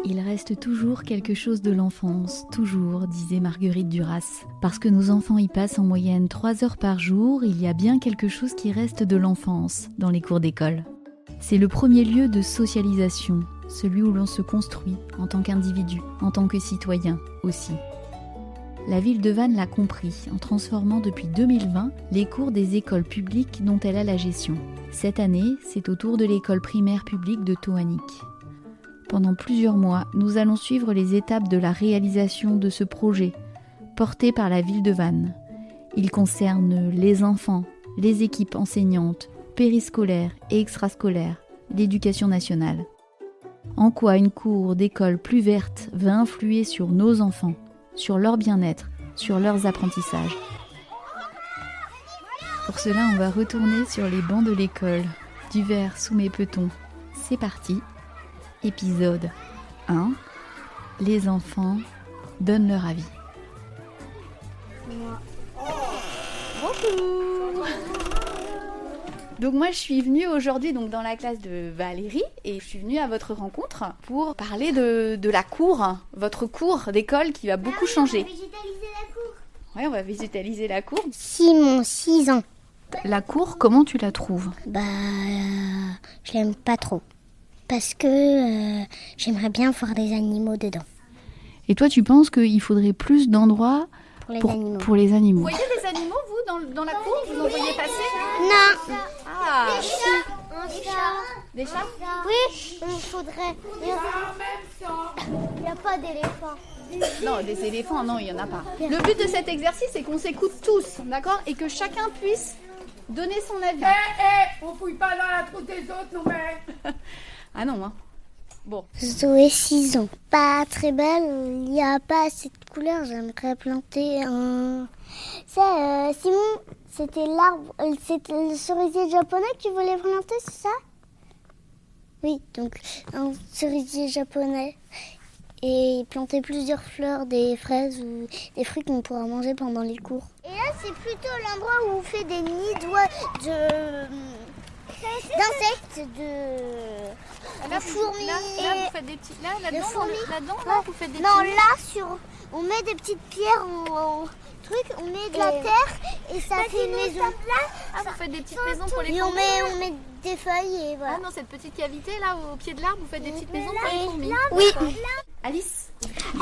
Il reste toujours quelque chose de l'enfance, toujours, disait Marguerite Duras. Parce que nos enfants y passent en moyenne 3 heures par jour, il y a bien quelque chose qui reste de l'enfance dans les cours d'école. C'est le premier lieu de socialisation, celui où l'on se construit en tant qu'individu, en tant que citoyen aussi. La ville de Vannes l'a compris en transformant depuis 2020 les cours des écoles publiques dont elle a la gestion. Cette année, c'est au tour de l'école primaire publique de Toanic. Pendant plusieurs mois, nous allons suivre les étapes de la réalisation de ce projet, porté par la ville de Vannes. Il concerne les enfants, les équipes enseignantes, périscolaires et extrascolaires, l'éducation nationale. En quoi une cour d'école plus verte va influer sur nos enfants, sur leur bien-être, sur leurs apprentissages. Pour cela, on va retourner sur les bancs de l'école, du verre sous mes petons. C'est parti. Épisode 1. Les enfants donnent leur avis. Bonjour. Donc moi je suis venue aujourd'hui dans la classe de Valérie et je suis venue à votre rencontre pour parler de la cour, votre cour d'école qui va beaucoup changer. On va végétaliser la cour. Oui, on va végétaliser la cour. Simon, 6 ans. La cour, comment tu la trouves ? Je l'aime pas trop. Parce que j'aimerais bien voir des animaux dedans. Et toi, tu penses qu'il faudrait plus d'endroits pour les animaux. Vous voyez des animaux, vous, dans la cour ? Vous en voyez passer ? Non. Ah, Un chat. des chats ? Oui, il faudrait. Il n'y a pas d'éléphant. Non, des éléphants, non, il n'y en a pas. Le but de cet exercice, c'est qu'on s'écoute tous, d'accord ? Et que chacun puisse donner son avis. On fouille pas dans la trousse des autres, non mais. Ah non, hein. Bon. Zoé, 6 ans. Pas très belle, il n'y a pas assez de couleurs. J'aimerais planter un. Simon, c'était l'arbre, c'était le cerisier japonais que tu voulais planter, c'est ça ? Oui, donc un cerisier japonais. Et planter plusieurs fleurs, des fraises ou des fruits qu'on pourra manger pendant les cours. Et là, c'est plutôt l'endroit où on fait des nids d'insectes, de fourmis. Là, vous faites des petits. Là-dedans, vous faites des Non, petits. là, on met des petites pierres en truc, on met de la terre et ça fait une maison. Ah, vous faites des petites maisons pour les Et fourmis. on met des feuilles et voilà. Ah, dans cette petite cavité, là, au pied de l'arbre, vous faites des petites maisons pour les fourmis. Oui. Alice,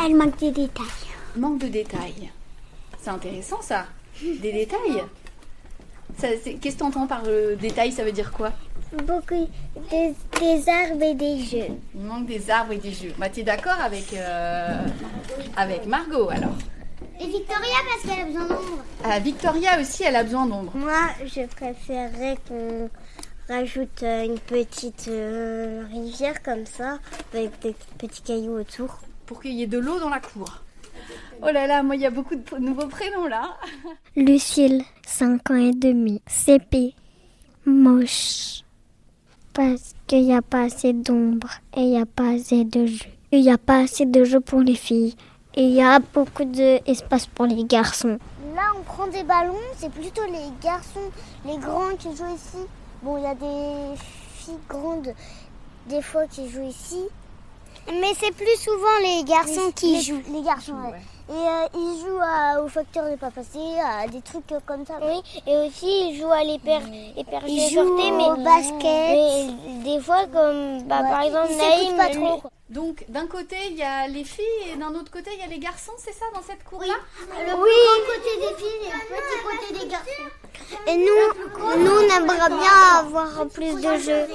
Elle manque des détails. manque de détails. C'est intéressant, ça. Des détails. Qu'est-ce que tu entends par détail ? Ça veut dire quoi ? Beaucoup des arbres et des jeux. Il manque des arbres et des jeux. Bah, tu es d'accord avec Margot, alors ? Et Victoria parce qu'elle a besoin d'ombre. Ah, Victoria aussi, elle a besoin d'ombre. Moi, je préférerais qu'on rajoute une petite rivière comme ça, avec des petits cailloux autour. Pour qu'il y ait de l'eau dans la cour. Oh là là, moi, il y a beaucoup de nouveaux prénoms, là. Lucille, 5 ans et demi. CP. Moche. Parce qu'il n'y a pas assez d'ombre et il n'y a pas assez de jeux. Il n'y a pas assez de jeux pour les filles. Et il y a beaucoup d'espace pour les garçons. Là, on prend des ballons. C'est plutôt les garçons, les grands qui jouent ici. Bon, il y a des filles grandes, des fois, qui jouent ici. Mais c'est plus souvent les garçons qui jouent. Les garçons, ouais. Et ils jouent au facteur de pas passer, à des trucs comme ça. Oui, et aussi ils jouent à ils jouent au basket. Mais des fois, comme par exemple, Naïm, pas trop, quoi. Donc, d'un côté, il y a les filles et d'un autre côté, il y a les garçons, c'est ça, dans cette cour-là ? Le grand côté des filles et le petit côté des garçons. Et nous on aimerait bien avoir plus de jeux.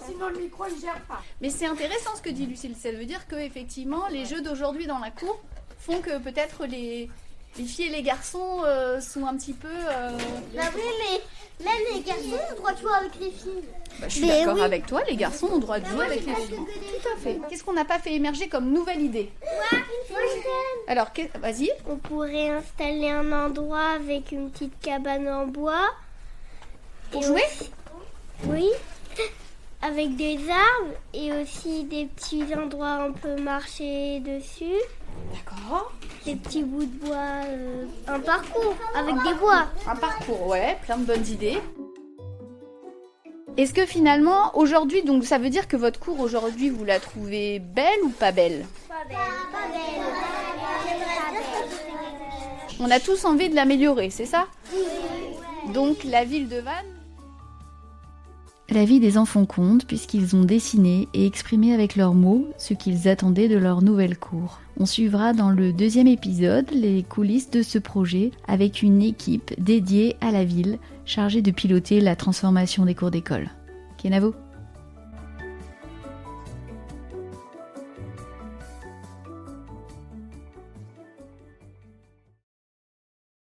Sinon le micro il gère pas. Mais c'est intéressant ce que dit Lucille. Ça veut dire qu'effectivement, les jeux d'aujourd'hui dans la cour font que peut-être les filles et les garçons sont un petit peu... Bah oui, mais même les garçons ont le droit de jouer avec les filles. Bah, je suis d'accord avec toi, les garçons ont le droit de jouer avec les filles. Tout à fait. Qu'est-ce qu'on n'a pas fait émerger comme nouvelle idée ? Alors, vas-y. On pourrait installer un endroit avec une petite cabane en bois. Pour jouer ? Oui, avec des arbres et aussi des petits endroits où on peut marcher dessus. D'accord. Des petits bouts de bois, un parcours avec des bois. Un parcours, ouais, plein de bonnes idées. Est-ce que finalement, aujourd'hui, donc ça veut dire que votre cour aujourd'hui, vous la trouvez belle ou pas belle? On a tous envie de l'améliorer, c'est ça? Donc la ville de Vannes. La vie des enfants compte puisqu'ils ont dessiné et exprimé avec leurs mots ce qu'ils attendaient de leur nouvelle cour. On suivra dans le 2e épisode les coulisses de ce projet avec une équipe dédiée à la ville chargée de piloter la transformation des cours d'école. Kenavo.